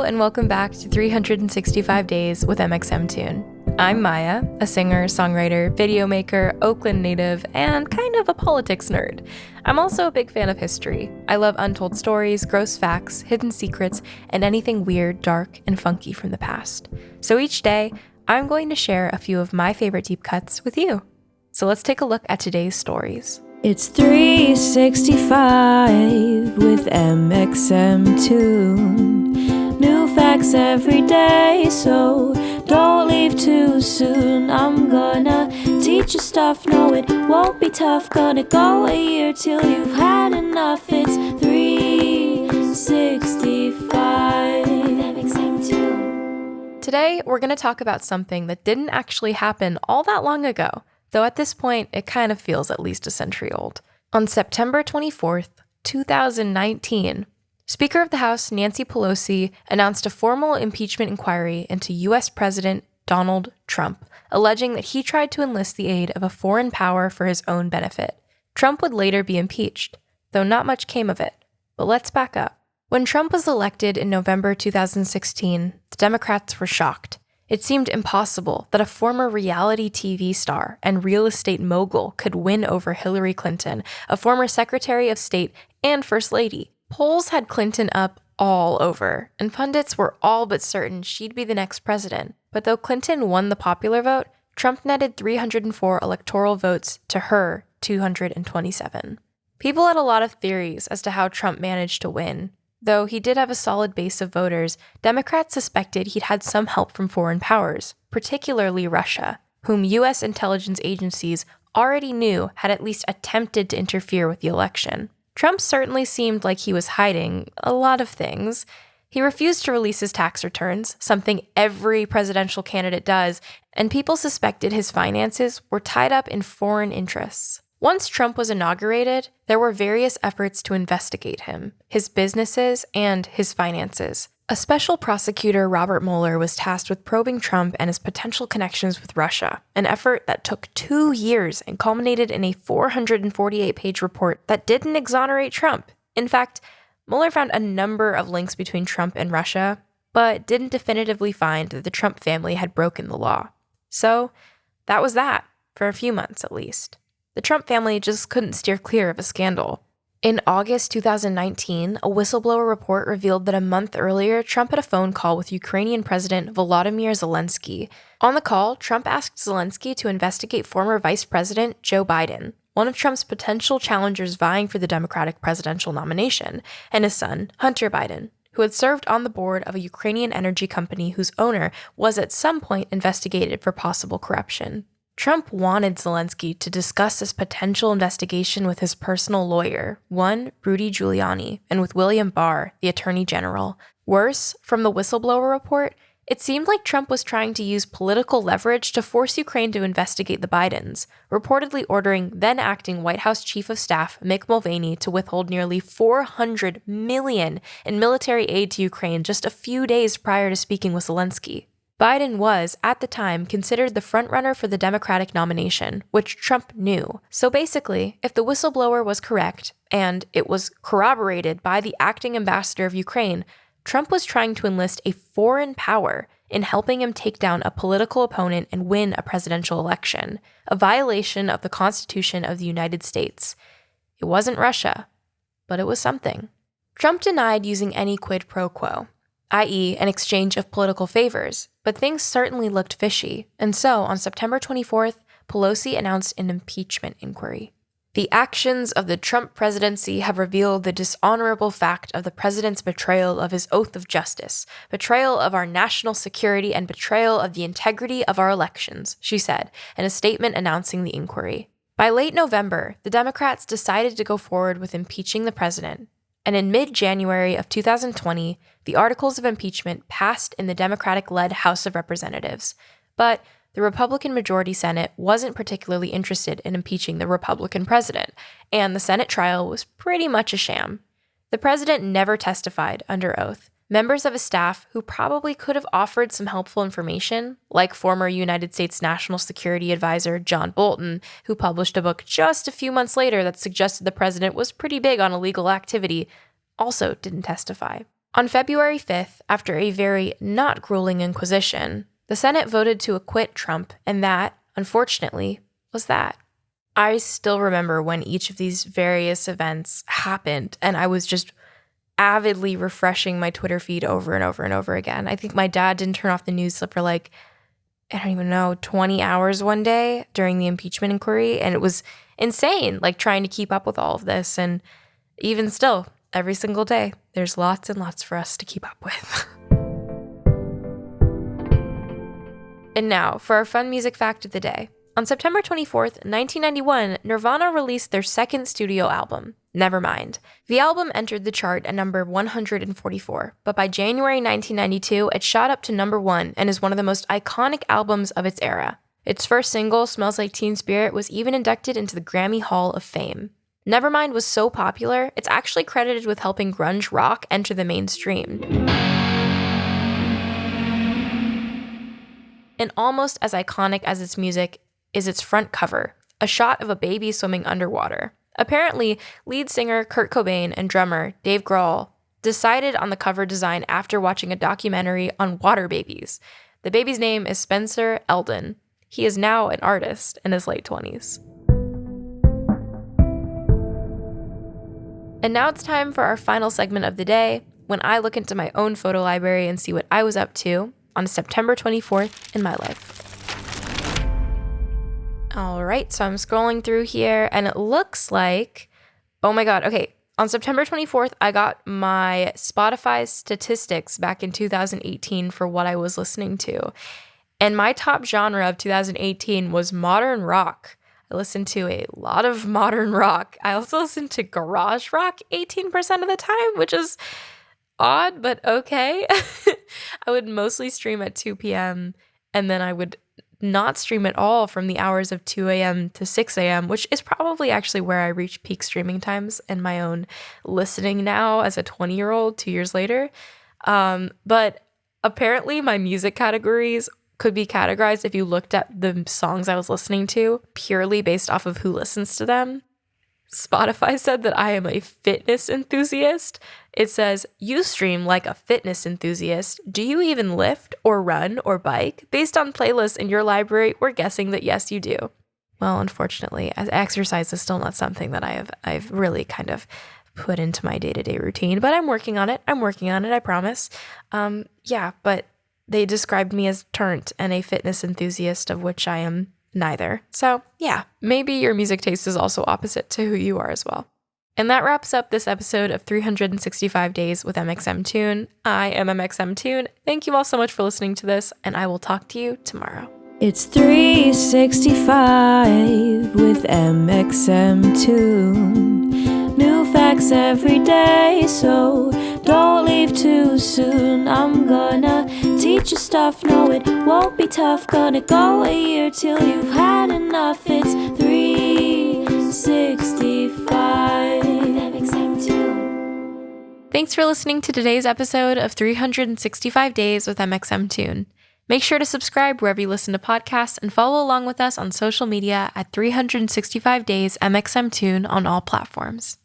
and welcome back to 365 Days with mxmtoon. I'm Maia, a singer, songwriter, video maker, Oakland native, and kind of a politics nerd. I'm also a big fan of history. I love untold stories, gross facts, hidden secrets, and anything weird, dark, and funky from the past. So each day, I'm going to share a few of my favorite deep cuts with you. So let's take a look at today's stories. It's 365 with mxmtoon. New facts every day, so don't leave too soon. I'm gonna teach you stuff, no it won't be tough. Gonna go a year till you've had enough. It's 365 with mxmtoon. Today, we're going to talk about something that didn't actually happen all that long ago, though at this point, it kind of feels at least a century old. On September 24th, 2019, Speaker of the House Nancy Pelosi announced a formal impeachment inquiry into U.S. President Donald Trump, alleging that he tried to enlist the aid of a foreign power for his own benefit. Trump would later be impeached, though not much came of it. But let's back up. When Trump was elected in November 2016, the Democrats were shocked. It seemed impossible that a former reality TV star and real estate mogul could win over Hilary Clinton, a former Secretary of State and First Lady. Polls had Clinton up all over, and pundits were all but certain she'd be the next president. But though Clinton won the popular vote, Trump netted 304 electoral votes to her 227. People had a lot of theories as to how Trump managed to win. Though he did have a solid base of voters, Democrats suspected he'd had some help from foreign powers, particularly Russia, whom U.S. intelligence agencies already knew had at least attempted to interfere with the election. Trump certainly seemed like he was hiding a lot of things. He refused to release his tax returns, something every presidential candidate does, and people suspected his finances were tied up in foreign interests. Once Trump was inaugurated, there were various efforts to investigate him, his businesses, and his finances. A special prosecutor, Robert Mueller, was tasked with probing Trump and his potential connections with Russia, an effort that took 2 years and culminated in a 448-page report that didn't exonerate Trump. In fact, Mueller found a number of links between Trump and Russia, but didn't definitively find that the Trump family had broken the law. So, that was that, for a few months at least. The Trump family just couldn't steer clear of a scandal. In August 2019, a whistleblower report revealed that a month earlier, Trump had a phone call with Ukrainian President Volodymyr Zelensky. On the call, Trump asked Zelensky to investigate former Vice President Joe Biden, one of Trump's potential challengers vying for the Democratic presidential nomination, and his son, Hunter Biden, who had served on the board of a Ukrainian energy company whose owner was at some point investigated for possible corruption. Trump wanted Zelensky to discuss this potential investigation with his personal lawyer, one Rudy Giuliani, and with William Barr, the Attorney General. Worse, from the whistleblower report, it seemed like Trump was trying to use political leverage to force Ukraine to investigate the Bidens, reportedly ordering then-acting White House Chief of Staff Mick Mulvaney to withhold nearly $400 million in military aid to Ukraine just a few days prior to speaking with Zelensky. Biden was, at the time, considered the frontrunner for the Democratic nomination, which Trump knew. So basically, if the whistleblower was correct, and it was corroborated by the acting ambassador of Ukraine, Trump was trying to enlist a foreign power in helping him take down a political opponent and win a presidential election, a violation of the Constitution of the United States. It wasn't Russia, but it was something. Trump denied using any quid pro quo, i.e. an exchange of political favors, but things certainly looked fishy, and so on September 24th, Pelosi announced an impeachment inquiry. The actions of the Trump presidency have revealed the dishonorable fact of the president's betrayal of his oath of justice, betrayal of our national security, and betrayal of the integrity of our elections, she said, in a statement announcing the inquiry. By late November, the Democrats decided to go forward with impeaching the president, and in mid-January of 2020, the articles of impeachment passed in the Democratic-led House of Representatives. But the Republican majority Senate wasn't particularly interested in impeaching the Republican president, and the Senate trial was pretty much a sham. The president never testified under oath. Members of his staff who probably could have offered some helpful information, like former United States National Security Advisor John Bolton, who published a book just a few months later that suggested the president was pretty big on illegal activity, also didn't testify. On February 5th, after a very not grueling inquisition, the Senate voted to acquit Trump, and that, unfortunately, was that. I still remember when each of these various events happened, and I was just avidly refreshing my Twitter feed over and over and over again. I think my dad didn't turn off the news for like, I don't even know, 20 hours one day during the impeachment inquiry, and it was insane, like trying to keep up with all of this. And even still, every single day, there's lots and lots for us to keep up with. And now, for our fun music fact of the day. On September 24th, 1991, Nirvana released their second studio album, Nevermind. The album entered the chart at number 144, but by January 1992, it shot up to number 1 and is one of the most iconic albums of its era. Its first single, Smells Like Teen Spirit, was even inducted into the Grammy Hall of Fame. Nevermind was so popular, it's actually credited with helping grunge rock enter the mainstream. And almost as iconic as its music is its front cover, a shot of a baby swimming underwater. Apparently, lead singer Kurt Cobain and drummer Dave Grohl decided on the cover design after watching a documentary on water babies. The baby's name is Spencer Eldon. He is now an artist in his late 20s. And now it's time for our final segment of the day, when I look into my own photo library and see what I was up to on September 24th in my life. All right, so I'm scrolling through here, and it looks like, oh my God, okay. On September 24th, I got my Spotify statistics back in 2018 for what I was listening to. And my top genre of 2018 was modern rock. I listened to a lot of modern rock. I also listened to garage rock 18% of the time, which is odd, but okay. I would mostly stream at 2 p.m. and then I would not stream at all from the hours of 2 a.m. to 6 a.m., which is probably actually where I reach peak streaming times in my own listening now as a 20-year-old 2 years later. But apparently my music categories could be categorized if you looked at the songs I was listening to purely based off of who listens to them. Spotify said that I am a fitness enthusiast. It says, you stream like a fitness enthusiast. Do you even lift or run or bike? Based on playlists in your library, we're guessing that yes, you do. Well, unfortunately, as exercise is still not something that I've really kind of put into my day-to-day routine, but I'm working on it, I promise. But they described me as turnt and a fitness enthusiast, of which I am neither. So yeah, maybe your music taste is also opposite to who you are as well. And that wraps up this episode of 365 Days with mxmtoon. I am mxmtoon. Thank you all so much for listening to this, and I will talk to you tomorrow. It's 365 with mxmtoon. New facts every day, so don't leave too soon. I'm gonna teach you stuff, no it won't be tough. Gonna go a year till you've had enough. It's 365 mxmtoon. Thanks for listening to today's episode of 365 Days with mxmtoon. Make sure to subscribe wherever you listen to podcasts and follow along with us on social media at 365 Days mxmtoon on all platforms.